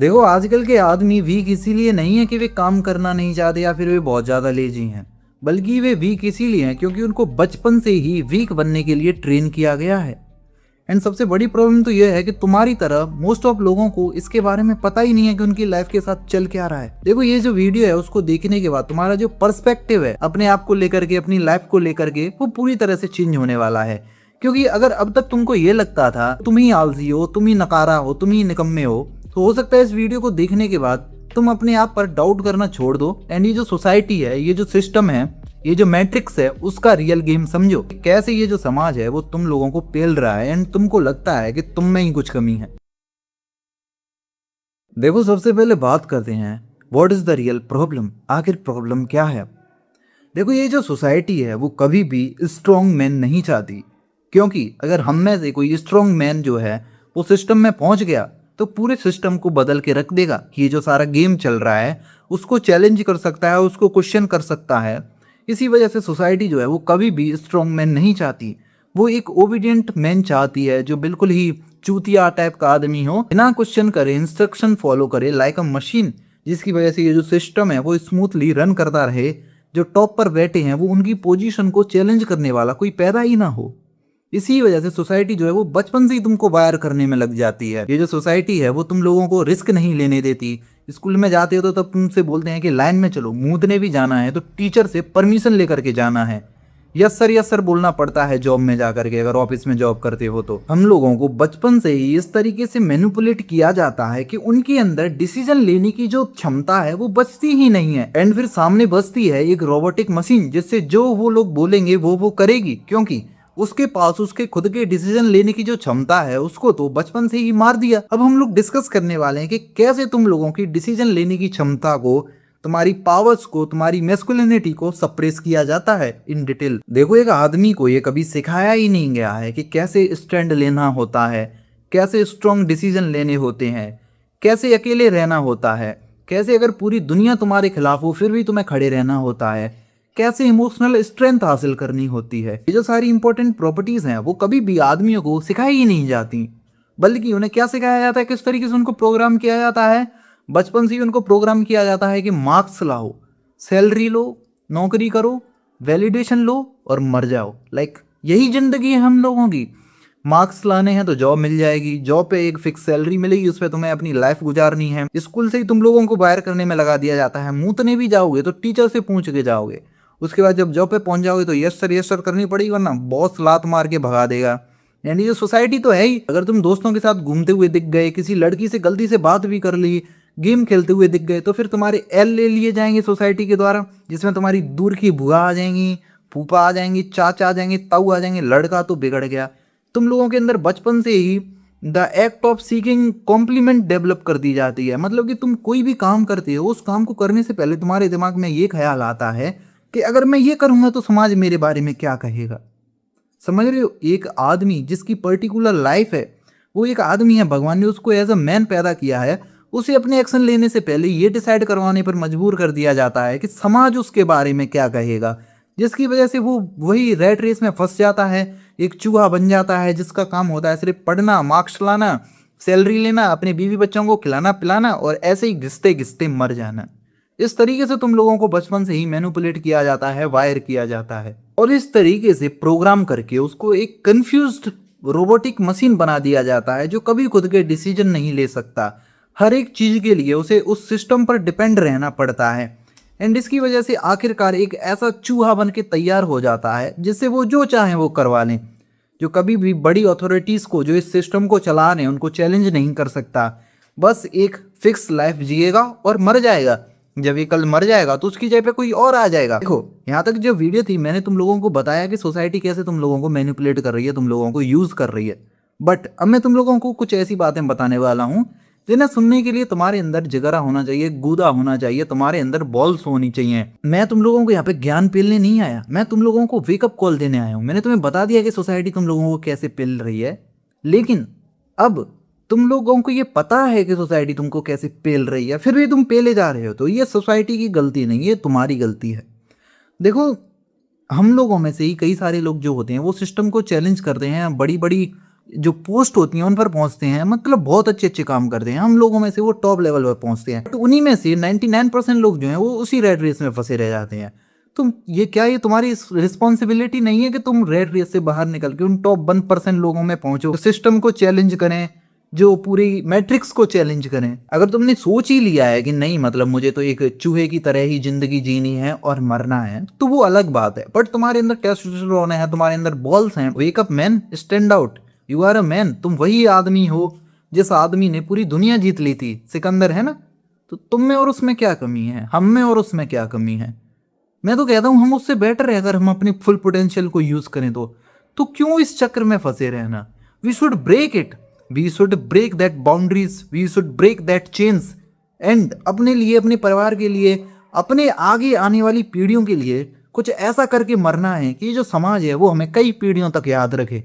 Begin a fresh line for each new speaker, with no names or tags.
देखो आजकल के आदमी वीक इसीलिए नहीं है कि वे काम करना नहीं चाहते या फिर वे बहुत ज़्यादा लेजी हैं, बल्कि वे वीक इसीलिए हैं क्योंकि उनको बचपन से ही वीक बनने के लिए ट्रेन किया गया है। एंड सबसे बड़ी प्रॉब्लम तो यह है कि तुम्हारी तरह मोस्ट ऑफ लोगों को इसके बारे में पता ही नहीं है कि उनकी लाइफ के साथ चल क्या रहा है। देखो ये जो वीडियो है उसको देखने के बाद तुम्हारा जो पर्सपेक्टिव है अपने आप को लेकर के, अपनी लाइफ को लेकर के, वो पूरी तरह से चेंज होने वाला है। क्योंकि अगर अब तक तुमको ये लगता था तुम ही आलसी हो, तुम ही नकारा हो, तुम ही निकम्मे हो, तो हो सकता है इस वीडियो को देखने के बाद तुम अपने आप पर डाउट करना छोड़ दो एंड ये जो सोसाइटी है, ये जो सिस्टम है, ये जो मैट्रिक्स है, उसका रियल गेम समझो। कैसे ये जो समाज है वो तुम लोगों को पेल रहा है एंड तुमको लगता है कि तुम में ही कुछ कमी है। देखो सबसे पहले बात करते हैं what is the real problem. आखिर प्रॉब्लम क्या है? देखो ये जो सोसाइटी है वो कभी भी स्ट्रॉन्ग मैन नहीं चाहती, क्योंकि अगर हम में से कोई स्ट्रॉन्ग मैन जो है वो सिस्टम में पहुंच गया तो पूरे सिस्टम को बदल के रख देगा। ये जो सारा गेम चल रहा है उसको चैलेंज कर सकता है, उसको क्वेश्चन कर सकता है। इसी वजह से सोसाइटी जो है वो कभी भी स्ट्रॉन्ग मैन नहीं चाहती, वो एक ओबीडियंट मैन चाहती है जो बिल्कुल ही चूतिया टाइप का आदमी हो, बिना क्वेश्चन करे इंस्ट्रक्शन फॉलो करे लाइक अ मशीन, जिसकी वजह से ये जो सिस्टम है वो स्मूथली रन करता रहे। जो टॉप पर बैठे हैं वो उनकी पोजीशन को चैलेंज करने वाला कोई पैदा ही ना हो। इसी वजह से सोसाइटी जो है वो बचपन से ही तुमको वायर करने में लग जाती है। ये जो सोसाइटी है वो तुम लोगों को रिस्क नहीं लेने देती। स्कूल में जाते हो तो तब तुमसे बोलते हैं कि लाइन में चलो, मूदने भी जाना है तो टीचर से परमिशन लेकर के जाना है। यस सर बोलना पड़ता है जॉब में जाकर के, अगर ऑफिस में जॉब करते हो तो। हम लोगों को बचपन से ही इस तरीके से मैनिपुलेट किया जाता है कि उनके अंदर डिसीजन लेने की जो क्षमता है वो बचती ही नहीं है। एंड फिर सामने बचती है एक रोबोटिक मशीन, जिससे जो वो लोग बोलेंगे वो करेगी, क्योंकि उसके पास उसके खुद के डिसीजन लेने की जो क्षमता है उसको तो बचपन से ही मार दिया। अब हम लोग डिस्कस करने वाले हैं कि कैसे तुम लोगों की डिसीजन लेने की क्षमता को, तुम्हारी पावर्स को, तुम्हारी मैस्कुलिनिटी को सप्रेस किया जाता है इन डिटेल। देखो एक आदमी को ये कभी सिखाया ही नहीं गया है कि कैसे स्टैंड लेना होता है, कैसे स्ट्रॉन्ग डिसीजन लेने होते हैं, कैसे अकेले रहना होता है, कैसे अगर पूरी दुनिया तुम्हारे खिलाफ हो फिर भी तुम्हें खड़े रहना होता है, कैसे इमोशनल स्ट्रेंथ हासिल करनी होती है। ये जो सारी इंपॉर्टेंट प्रॉपर्टीज हैं वो कभी भी आदमियों को सिखाई ही नहीं जाती, बल्कि उन्हें क्या सिखाया जाता है, किस तरीके से उनको प्रोग्राम किया जाता है। बचपन से ही उनको प्रोग्राम किया जाता है कि मार्क्स लाओ, सैलरी लो, नौकरी करो, वैलिडेशन लो और मर जाओ। लाइक यही जिंदगी है हम लोगों की। मार्क्स लाने हैं तो जॉब मिल जाएगी, जॉब पे एक फिक्स सैलरी मिलेगी, उस पर तुम्हें अपनी लाइफ गुजारनी है। स्कूल से ही तुम लोगों को बाहर करने में लगा दिया जाता है। मूतने भी जाओगे तो टीचर से पूछ के जाओगे। उसके बाद जब जॉब पे पहुंच जाओगे तो यस सर करनी पड़ेगी, वरना बॉस लात मार के भगा देगा। यानी ये सोसाइटी तो है ही। अगर तुम दोस्तों के साथ घूमते हुए दिख गए, किसी लड़की से गलती से बात भी कर ली, गेम खेलते हुए दिख गए, तो फिर तुम्हारे एल ले लिए जाएंगे सोसाइटी के द्वारा, जिसमें तुम्हारी दूर की बुआ आ जाएंगी, फूफा आ जाएंगी, चाचा आ जाएंगे, ताऊ आ जाएंगे। लड़का तो बिगड़ गया। तुम लोगों के अंदर बचपन से ही the act of seeking compliment develop कर दी जाती है। मतलब कि तुम कोई भी काम करते हो, उस काम को करने से पहले तुम्हारे दिमाग में ये ख्याल आता है कि अगर मैं ये करूंगा तो समाज मेरे बारे में क्या कहेगा। समझ रहे हो? एक आदमी जिसकी पर्टिकुलर लाइफ है, वो एक आदमी है, भगवान ने उसको एज अ मैन पैदा किया है, उसे अपने एक्शन लेने से पहले ये डिसाइड करवाने पर मजबूर कर दिया जाता है कि समाज उसके बारे में क्या कहेगा, जिसकी वजह से वो वही रैट रेस में फंस जाता है, एक चूहा बन जाता है जिसका काम होता है सिर्फ पढ़ना, मार्क्स लाना, सैलरी लेना, अपने बीवी बच्चों को खिलाना पिलाना और ऐसे ही घिसते घिसते मर जाना। इस तरीके से तुम लोगों को बचपन से ही मैनिपुलेट किया जाता है, वायर किया जाता है, और इस तरीके से प्रोग्राम करके उसको एक कंफ्यूज्ड रोबोटिक मशीन बना दिया जाता है जो कभी खुद के डिसीजन नहीं ले सकता। हर एक चीज के लिए उसे उस सिस्टम पर डिपेंड रहना पड़ता है। एंड इसकी वजह से आखिरकार एक ऐसा चूहा बन के तैयार हो जाता है जिससे वो जो चाहे वो करवा लें, जो कभी भी बड़ी अथॉरिटीज़ को, जो इस सिस्टम को चला रहे हैं, उनको चैलेंज नहीं कर सकता। बस एक फिक्स लाइफ जिएगा और मर जाएगा। जब ये कल मर जाएगा तो उसकी जगह पे कोई और आ जाएगा। देखो यहाँ तक जो वीडियो थी मैंने तुम लोगों को बताया कि सोसाइटी कैसे तुम लोगों को मैनिपुलेट कर रही है, तुम लोगों को यूज़ कर रही है। बट अब मैं तुम लोगों को कुछ ऐसी बातें बताने वाला हूँ जिन्हें सुनने के लिए तुम्हारे अंदर जिगरा होना चाहिए, गूदा होना चाहिए, तुम्हारे अंदर बॉल्स होनी चाहिए। मैं तुम लोगों को यहाँ पे ज्ञान पेलने नहीं आया, मैं तुम लोगों को वेकअप कॉल देने आया हूँ। मैंने तुम्हें बता दिया कि सोसाइटी तुम लोगों को कैसे पेल रही है, लेकिन अब तुम लोगों को ये पता है कि सोसाइटी तुमको कैसे पेल रही है, फिर भी तुम पेले जा रहे हो। तो ये सोसाइटी की गलती नहीं, ये तुम्हारी गलती है। देखो हम लोगों में से ही कई सारे लोग जो होते हैं वो सिस्टम को चैलेंज करते हैं, बड़ी बड़ी जो पोस्ट होती हैं उन पर पहुंचते हैं, मतलब बहुत अच्छे अच्छे काम करते हैं, हम लोगों में से वो टॉप लेवल पर पहुंचते हैं, तो उन्हीं में से 99% लोग जो हैं वो उसी रेड रेस में फंसे रह जाते हैं। तुम ये तुम्हारी रिस्पॉन्सिबिलिटी नहीं है कि तुम रेड रेस से बाहर निकल के उन टॉप 1% लोगों में पहुंचो, सिस्टम को चैलेंज करें, जो पूरी मैट्रिक्स को चैलेंज करें। अगर तुमने सोच ही लिया है कि नहीं मतलब मुझे तो एक चूहे की तरह ही जिंदगी जीनी है और मरना है, तो वो अलग बात है। बट तुम्हारे अंदर टेस्टोस्टेरोन है, तुम्हारे अंदर बॉल्स हैं, wake up man, stand out, you are a man. तुम वही आदमी हो जिस आदमी ने पूरी दुनिया जीत ली थी, सिकंदर है ना। तो तुम में और उसमें क्या कमी है, हम में और उसमें क्या कमी है। मैं तो कहता हूँ हम उससे बेटर है अगर हम अपनी फुल पोटेंशियल को यूज करें तो क्यों इस चक्र में फंसे रहना। We should break it, we should break that boundaries, we should break that chains, and अपने लिए, अपने परिवार के लिए, अपने आगे आने वाली पीढ़ियों के लिए कुछ ऐसा करके मरना है कि ये जो समाज है वो हमें कई पीढ़ियों तक याद रखे।